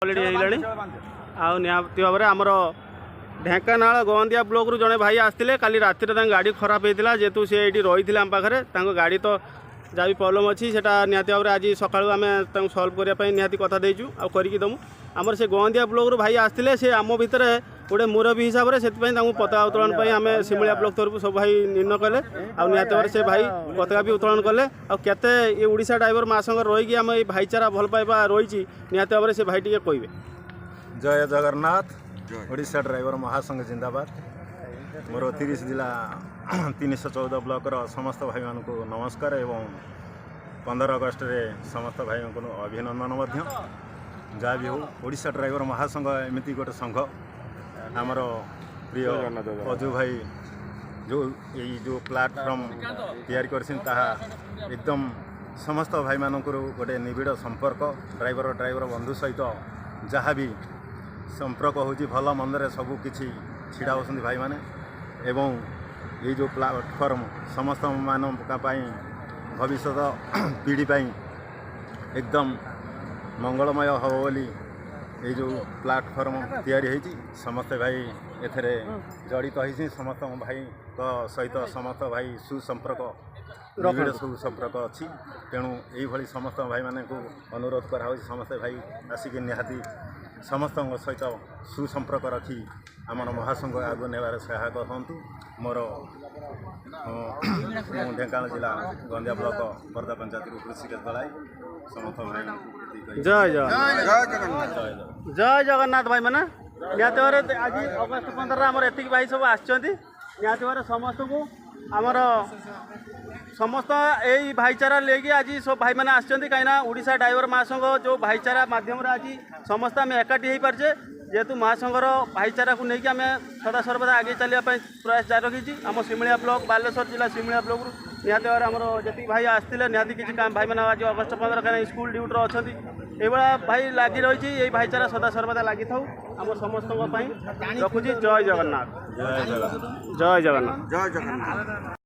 Already निहाती भाव में आमर ढेंकानाल गवंदिया ब्लॉक रु जड़े भाई आसते काली राति गाड़ी खराब होता जेहेतु सी ये रही आम पाखे गाड़ी तो जहाँ भी प्रॉब्लम अच्छी से निहाती भाव में आज सका आम सल्व करने निहाती कथा देचु आ करके दमु आमर से गवंदिया ब्लॉक रु भाई आसते से आम भितर गोटे मुरबी हिसाब से पताका उत्तोलन आम सिमुलिया ब्लॉक तरफ सब भाई निर्णय कले आती भाव से भाई पताका भी उत्तोलन कले आते ये ओडिशा ड्राइवर महासंघ रही आम ये भाईचारा भल पाइबा रही निहाती भाव में से भाई टी कहे जय जगन्नाथ ओडिशा ड्राइवर महासंघ जिंदाबाद मोर 30 जिला 314 ब्लॉक समस्त भाई मान को नमस्कार एवं 15 अगस्त रे समस्त भाई को अभिनंदन जहाँ भी हो ओडिशा ड्राइवर महासंघ एमती गोटे संघ आमर प्रिय अजु भाई जो प्लाटफर्म तैयारी कर एकदम समस्त भाई मान गोटे निबिड़ संपर्क ड्राइवर बंधु सहित जहाँ भी संपर्क होची भल मंदरे सबू किसी छिड़ा होती भाई माने एवं ये जो प्लाटफर्म समस्त मान भविष्य पीढ़ी एकदम मंगलमय हो बोली ये जो प्लाटफर्म तैयारी होती समस्त भाई एथरे जड़ित होती समस्त भाई सहित समस्त भाई सुसंपर्क सुसंपर्क अच्छी तेणु यही समस्त भाई माने को अनुरोध करा समस्त भाई आसिक निहाती समस्त सहित सुसंपर्क रखी आमर महासंघ आगे नेबार सहायक हूँ मोर ढेंकानाल जिला गंदिया ब्लॉक बर्दा पंचायत कृषिकेश दलाई समस्त भाई जय जय जय जगन्नाथ भाई मैंने निहती आज अगस्त 15 आम एति भाई सब आसती समस्त को आमर समस्त यही भाईचारा लेके आज सब भाई मैंने आसछन्ति कहीं ओडिशा ड्राइवर महासंघ जो भाईचारा माध्यम आज समस्त आम एकाठी हो पारे जेहेतु महासंघर भाईचारा को लेकिन आम सदा सर्वदा आगे चलने प्रयास जारी रखी आम सिमुलिया ब्लॉक बालेश्वर जिला सिमुलिया ब्लॉक निहती भाव आमर जी भाई आसते निहती किसी काम भाई मैंने आज अगस्त 15 कहीं स्कूल ड्यूटी अच्छा ये भाई लगी रही यही भाईचारा सदा सर्वदा लगी था आम समस्त रखुची जय जगन्नाथ जय जगन्नाथ जय जगन्नाथ।